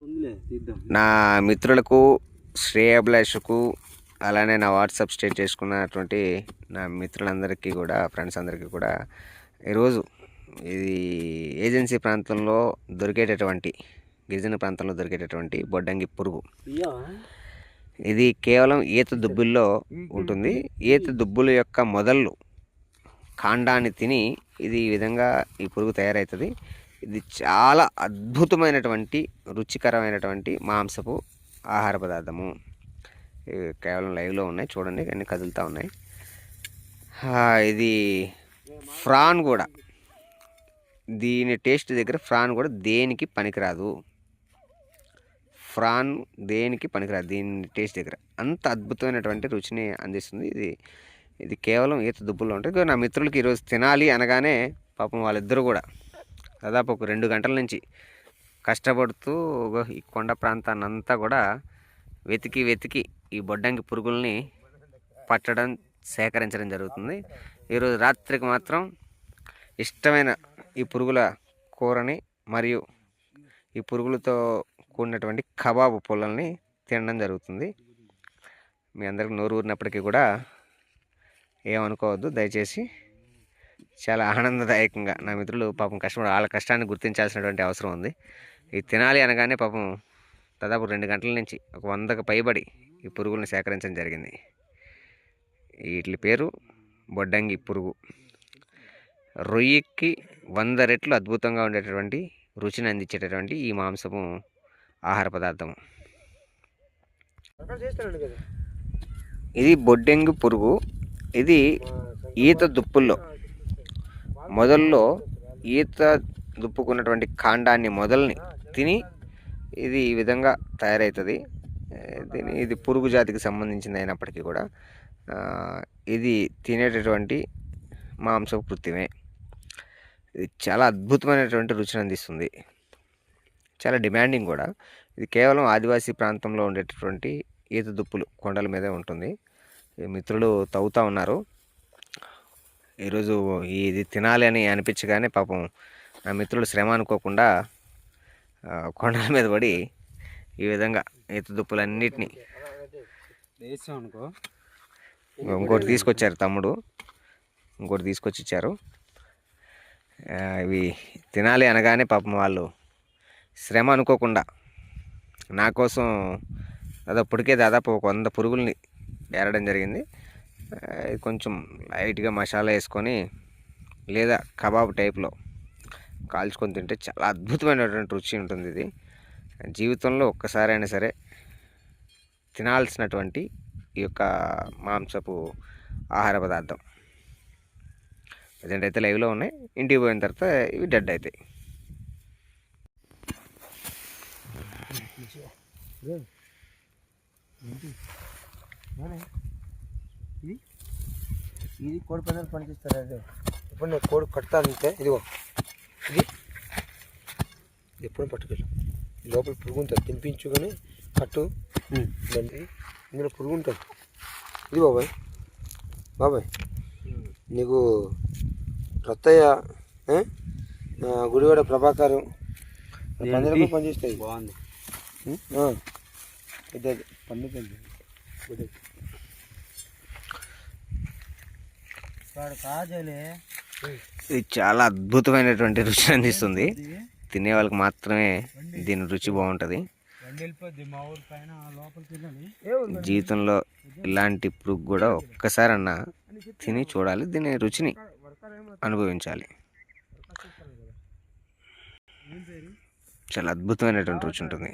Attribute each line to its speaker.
Speaker 1: నా మిత్రులకు, శ్రేయాభిలాషకు, అలానే నా వాట్సాప్ స్టేట్ చేసుకున్నటువంటి నా మిత్రులందరికీ కూడా, ఫ్రెండ్స్ అందరికీ కూడా ఈరోజు ఇది ఏజెన్సీ ప్రాంతంలో దొరికేటటువంటి, గిరిజన ప్రాంతంలో దొరికేటటువంటి బొడ్డంగి పురుగు. ఇది కేవలం ఈత దుబ్బుల్లో ఉంటుంది. ఈత దుబ్బుల యొక్క మొదళ్ళు కాండాన్ని తిని ఇది ఈ విధంగా ఈ పురుగు తయారవుతుంది. ఇది చాలా అద్భుతమైనటువంటి, రుచికరమైనటువంటి మాంసపు ఆహార పదార్థము. కేవలం లైవ్లో ఉన్నాయి, చూడండి, అన్నీ కదులుతూ ఉన్నాయి. ఇది ఫ్రాన్ కూడా, దీని టేస్ట్ దగ్గర ఫ్రాన్ కూడా దేనికి పనికిరాదు. ఫ్రాన్ దేనికి పనికిరాదు దీని టేస్ట్ దగ్గర. అంత అద్భుతమైనటువంటి రుచిని అందిస్తుంది. ఇది కేవలం ఈత దుబ్బుల్లో ఉంటుంది. నా మిత్రులకి ఈరోజు తినాలి అనగానే పాపం వాళ్ళిద్దరూ కూడా దాదాపు ఒక 2 గంటల నుంచి కష్టపడుతూ ఈ కొండ ప్రాంతాన్ని అంతా కూడా వెతికి ఈ బొడ్డంగి పురుగుల్ని పట్టడం, సేకరించడం జరుగుతుంది. ఈరోజు రాత్రికి మాత్రం ఇష్టమైన ఈ పురుగుల కూరని మరియు ఈ పురుగులతో కూడినటువంటి కబాబు పుల్లల్ని తినడం జరుగుతుంది. మీ అందరికి నోరు ఊరినప్పటికీ కూడా ఏమనుకోవద్దు దయచేసి. చాలా ఆనందదాయకంగా నా మిత్రులు పాపం కష్టపడి వాళ్ళ కష్టాన్ని గుర్తించాల్సినటువంటి అవసరం ఉంది. ఇది తినాలి అనగానే పాపం దాదాపు 2 గంటల నుంచి ఒక 100కు పైబడి ఈ పురుగుల్ని సేకరించడం జరిగింది. వీటి పేరు బొడ్డంగి పురుగు. రొయ్యకి 100 రెట్లు అద్భుతంగా ఉండేటటువంటి రుచిని అందించేటటువంటి ఈ మాంసము ఆహార పదార్థము. ఇది బొడ్డంగి పురుగు. ఇది ఈత దుప్పుల్లో మొదల్లో ఈత దుప్పుకున్నటువంటి కాండాన్ని మొదల్ని తిని ఇది ఈ విధంగా తయారవుతుంది. ఇది పురుగు జాతికి సంబంధించింది అయినప్పటికీ కూడా ఇది తినేటటువంటి మాంసపు కృత్యమే. ఇది చాలా అద్భుతమైనటువంటి రుచిని అందిస్తుంది. చాలా డిమాండింగ్ కూడా. ఇది కేవలం ఆదివాసీ ప్రాంతంలో ఉండేటటువంటి ఈత దుప్పులు కొండల మీదే ఉంటుంది. మిత్రులు తవ్వుతూ ఉన్నారు. ఈరోజు ఇది తినాలి అని అనిపించగానే పాపం నా మిత్రులు శ్రమ అనుకోకుండా కొండల మీద పడి ఈ విధంగా ఈత దుప్పులన్నిటినీ ఇంకోటి తీసుకొచ్చారు. తమ్ముడు ఇంకోటి తీసుకొచ్చి ఇచ్చారు. ఇవి తినాలి అనగానే పాపం వాళ్ళు శ్రమ అనుకోకుండా నా కోసం దాదాపు ఒక 100 పురుగుల్ని ఏరడం జరిగింది. కొంచెం లైట్గా మసాలా వేసుకొని లేదా కబాబ్ టైప్లో కాల్చుకొని తింటే చాలా అద్భుతమైనటువంటి రుచి ఉంటుంది. ఇది జీవితంలో ఒక్కసారైనా సరే తినాల్సినటువంటి ఈ యొక్క మాంసపు ఆహార పదార్థం. ప్రజెంట్ అయితే లైవ్లో ఉన్నాయి. ఇంటికి పోయిన తర్వాత ఇవి డెడ్ అవుతాయి.
Speaker 2: ఇది కోడి పందాలు పనిచేస్తారు. అదే ఇప్పుడు నేను కోడి కడతానంటే ఇదిగో ఇది ఎప్పుడు పట్టుకెళ్ళు. లోపల పురుగు ఉంటుంది, తినిపించు కానీ కట్టు. ఇందులో పురుగు ఉంటుంది. ఇది బాబాయ్ నీకు రత్తయ్య, గుడివాడ ప్రభాకరం పందులకు పనిచేస్తాయి. బాగుంది. పెద్దది పండుగ.
Speaker 1: ఇది చాలా అద్భుతమైనటువంటి రుచిని అందిస్తుంది. తినే వాళ్ళకి మాత్రమే దీని రుచి బాగుంటుంది. జీవితంలో ఇలాంటి పురుగు కూడా ఒక్కసారన్నా తిని చూడాలి, దీని రుచిని అనుభవించాలి. చాలా అద్భుతమైనటువంటి రుచి ఉంటుంది.